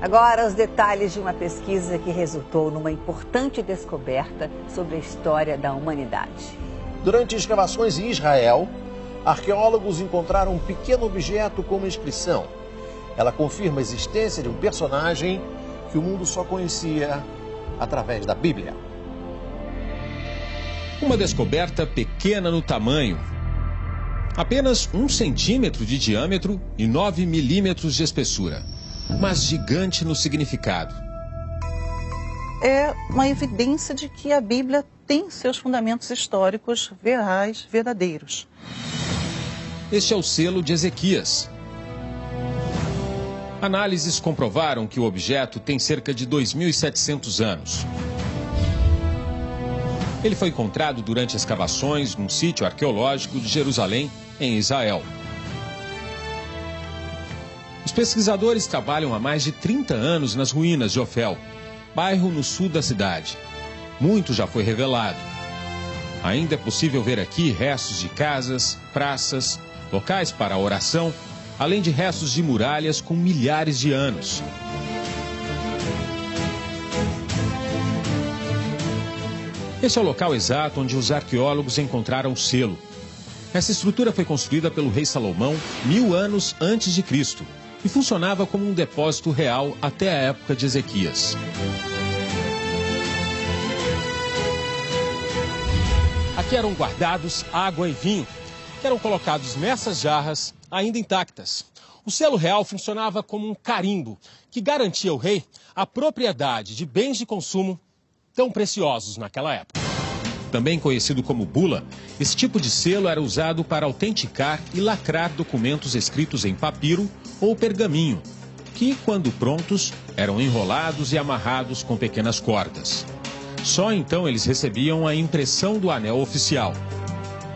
Agora, os detalhes de uma pesquisa que resultou numa importante descoberta sobre a história da humanidade. Durante escavações em Israel, arqueólogos encontraram um pequeno objeto com uma inscrição. Ela confirma a existência de um personagem que o mundo só conhecia através da Bíblia. Uma descoberta pequena no tamanho. Apenas 1 centímetro de diâmetro e 9 milímetros de espessura. Mas gigante no significado. É uma evidência de que a Bíblia tem seus fundamentos históricos reais, verdadeiros. Este é o selo de Ezequias. Análises comprovaram que o objeto tem cerca de 2.700 anos. Ele foi encontrado durante escavações num sítio arqueológico de Jerusalém, em Israel. Os pesquisadores trabalham há mais de 30 anos nas ruínas de Ofel, bairro no sul da cidade. Muito já foi revelado. Ainda é possível ver aqui restos de casas, praças, locais para oração, além de restos de muralhas com milhares de anos. Este é o local exato onde os arqueólogos encontraram o selo. Essa estrutura foi construída pelo rei Salomão 1000 anos antes de Cristo e funcionava como um depósito real até a época de Ezequias. Aqui eram guardados água e vinho, que eram colocados nessas jarras ainda intactas. O selo real funcionava como um carimbo que garantia ao rei a propriedade de bens de consumo tão preciosos naquela época. Também conhecido como bula, esse tipo de selo era usado para autenticar e lacrar documentos escritos em papiro ou pergaminho, que, quando prontos, eram enrolados e amarrados com pequenas cordas. Só então eles recebiam a impressão do anel oficial.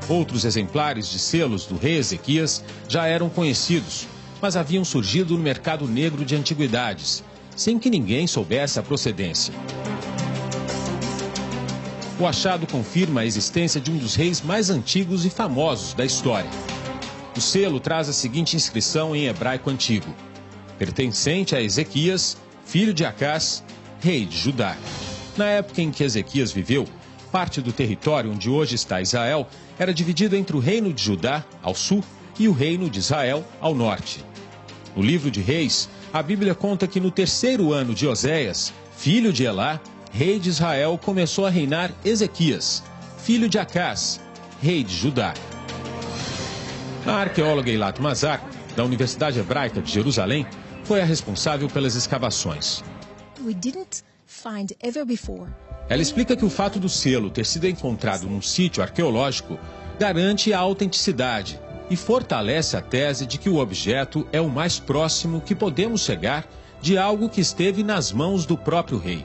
Outros exemplares de selos do rei Ezequias já eram conhecidos, mas haviam surgido no mercado negro de antiguidades, sem que ninguém soubesse a procedência. O achado confirma a existência de um dos reis mais antigos e famosos da história. O selo traz a seguinte inscrição em hebraico antigo: pertencente a Ezequias, filho de Acás, rei de Judá. Na época em que Ezequias viveu, parte do território onde hoje está Israel era dividido entre o reino de Judá, ao sul, e o reino de Israel, ao norte. No livro de Reis, a Bíblia conta que no 3º ano de Oséias, filho de Elá, rei de Israel, começou a reinar Ezequias, filho de Acás, rei de Judá. A arqueóloga Eilat Mazar, da Universidade Hebraica de Jerusalém, foi a responsável pelas escavações. Ela explica que o fato do selo ter sido encontrado num sítio arqueológico garante a autenticidade e fortalece a tese de que o objeto é o mais próximo que podemos chegar de algo que esteve nas mãos do próprio rei.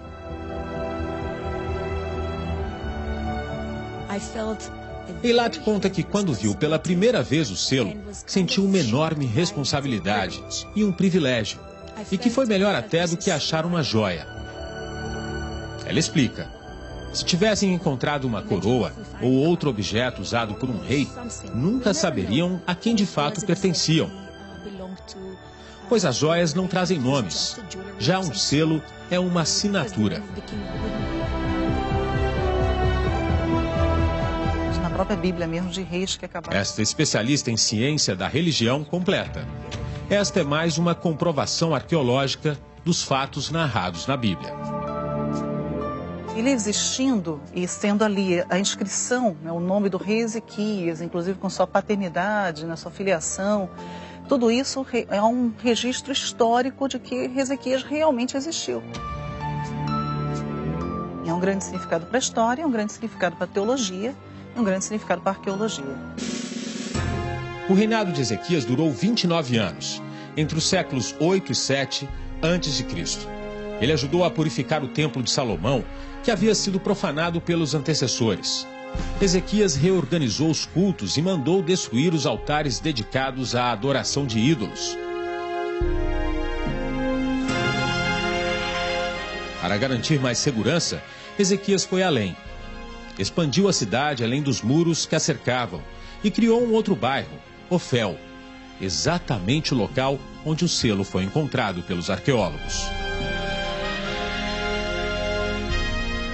Eilat conta que quando viu pela primeira vez o selo, sentiu uma enorme responsabilidade e um privilégio, e que foi melhor até do que achar uma joia. Ela explica: se tivessem encontrado uma coroa ou outro objeto usado por um rei, nunca saberiam a quem de fato pertenciam, pois as joias não trazem nomes, já um selo é uma assinatura. Na própria Bíblia mesmo de Reis que acabaram. Esta especialista em ciência da religião completa: esta é mais uma comprovação arqueológica dos fatos narrados na Bíblia. Ele existindo e sendo ali a inscrição, né, o nome do rei Ezequias, inclusive com sua paternidade, na sua filiação, tudo isso é um registro histórico de que Ezequias realmente existiu. É um grande significado para a história, é um grande significado para a teologia, é um grande significado para a arqueologia. O reinado de Ezequias durou 29 anos, entre os séculos 8 e 7 a.C. Ele ajudou a purificar o templo de Salomão, que havia sido profanado pelos antecessores. Ezequias reorganizou os cultos e mandou destruir os altares dedicados à adoração de ídolos. Para garantir mais segurança, Ezequias foi além. Expandiu a cidade além dos muros que a cercavam e criou um outro bairro, Ofel, exatamente o local onde o selo foi encontrado pelos arqueólogos.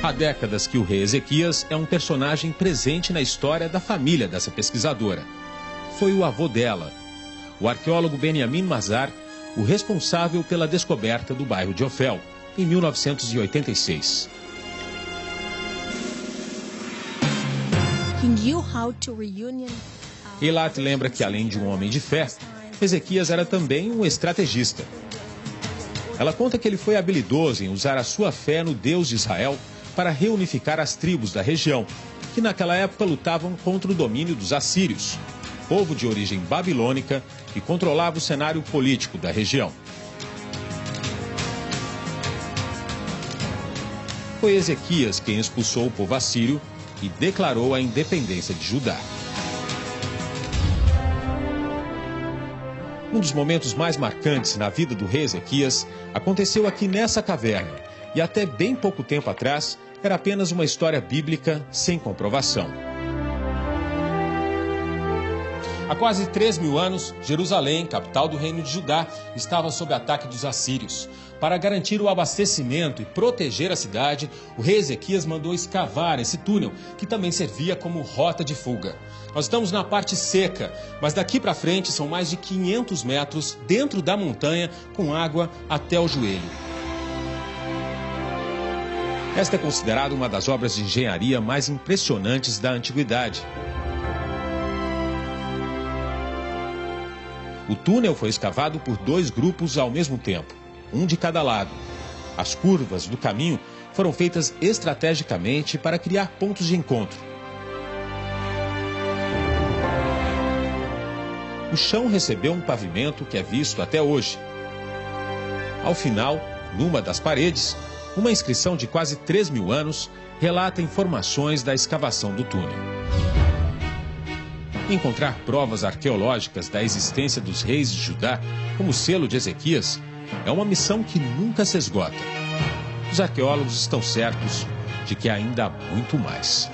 Há décadas que o rei Ezequias é um personagem presente na história da família dessa pesquisadora. Foi o avô dela, o arqueólogo Benjamin Mazar, o responsável pela descoberta do bairro de Ofel, em 1986. Eilat lembra que, além de um homem de fé, Ezequias era também um estrategista. Ela conta que ele foi habilidoso em usar a sua fé no Deus de Israel para reunificar as tribos da região, que naquela época lutavam contra o domínio dos assírios, povo de origem babilônica que controlava o cenário político da região. Foi Ezequias quem expulsou o povo assírio e declarou a independência de Judá. Um dos momentos mais marcantes na vida do rei Ezequias aconteceu aqui nessa caverna, e até bem pouco tempo atrás era apenas uma história bíblica sem comprovação. Há quase 3.000 anos, Jerusalém, capital do reino de Judá, estava sob ataque dos assírios. Para garantir o abastecimento e proteger a cidade, o rei Ezequias mandou escavar esse túnel, que também servia como rota de fuga. Nós estamos na parte seca, mas daqui para frente são mais de 500 metros dentro da montanha, com água até o joelho. Esta é considerada uma das obras de engenharia mais impressionantes da antiguidade. O túnel foi escavado por 2 grupos ao mesmo tempo, um de cada lado. As curvas do caminho foram feitas estrategicamente para criar pontos de encontro. O chão recebeu um pavimento que é visto até hoje. Ao final, numa das paredes, uma inscrição de quase 3.000 anos relata informações da escavação do túnel. Encontrar provas arqueológicas da existência dos reis de Judá, como o selo de Ezequias, é uma missão que nunca se esgota. Os arqueólogos estão certos de que ainda há muito mais.